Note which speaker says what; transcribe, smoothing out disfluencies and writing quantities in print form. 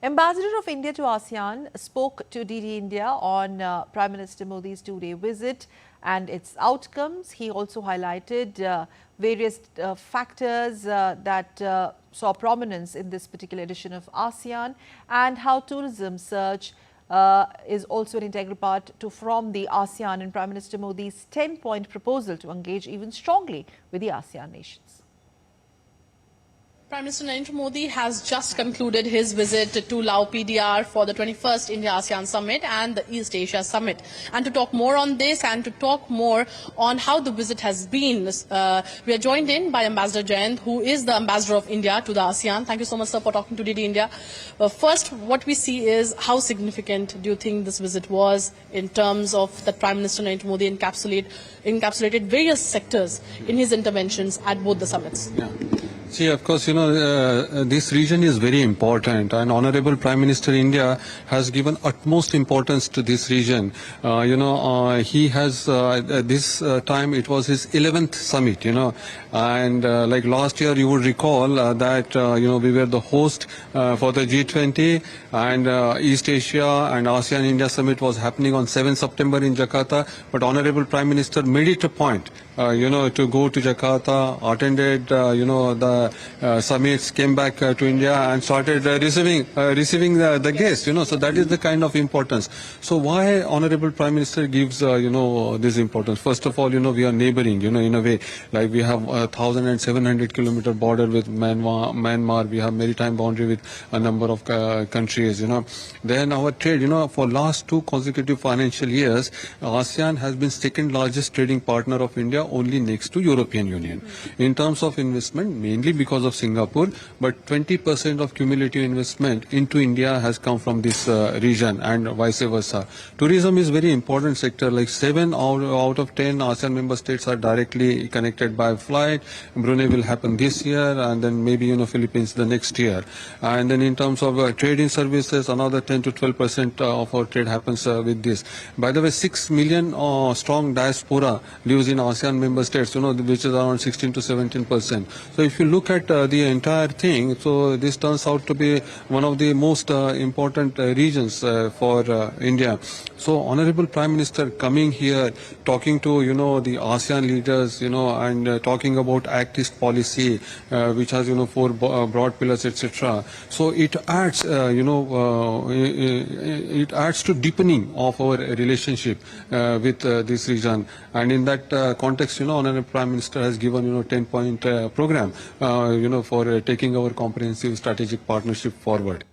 Speaker 1: Ambassador of India to ASEAN spoke to DD India on Prime Minister Modi's two-day visit and its outcomes. He also highlighted various factors that saw prominence in this particular edition of ASEAN, and how tourism surge is also an integral part from the ASEAN and Prime Minister Modi's 10-point proposal to engage even strongly with the ASEAN nations.
Speaker 2: Prime Minister Narendra Modi has just concluded his visit to Lao PDR for the 21st India-ASEAN Summit and the East Asia Summit. And to talk more on this and to talk more on how the visit has been, we are joined in by Ambassador Jayant, who is the Ambassador of India to the ASEAN. Thank you so much, sir, for talking to DD India. First, what we see is how significant do you think this visit was in terms of that Prime Minister Narendra Modi encapsulated various sectors in his interventions at both the summits?
Speaker 3: Yeah. See, of course, this region is very important, and Honorable Prime Minister India has given utmost importance to this region. He has, this time it was his 11th summit, and like last year you would recall that, we were the host for the G20, and East Asia and ASEAN India Summit was happening on 7th September in Jakarta, but Honorable Prime Minister made it a point to go to Jakarta, attended, the summits, came back to India and started receiving the guests, so that is the kind of importance. So why Honorable Prime Minister gives, this importance? First of all, we are neighboring, in a way, like we have a 1,700 kilometer border with Myanmar, we have maritime boundary with a number of countries, Then our trade, for last 2 consecutive financial years, ASEAN has been second largest trading partner of India, only next to European Union. In terms of investment, mainly because of Singapore, but 20% of cumulative investment into India has come from this region, and vice versa. Tourism is very important sector, like 7 out of 10 ASEAN member states are directly connected by flight. Brunei will happen this year, and then maybe, Philippines the next year. And then in terms of trade in services, another 10 to 12% of our trade happens with this. By the way, 6 million strong diaspora lives in ASEAN member states, which is around 16 to 17%. So if you look at the entire thing, so this turns out to be one of the most important regions for India. So Honorable Prime Minister coming here, talking to, the ASEAN leaders, and talking about Act East policy, which has, 4 broad pillars, etc. So it adds, it adds to deepening of our relationship with this region. And in that context, Honorable Prime Minister has given, 10-point program, for taking our comprehensive strategic partnership forward.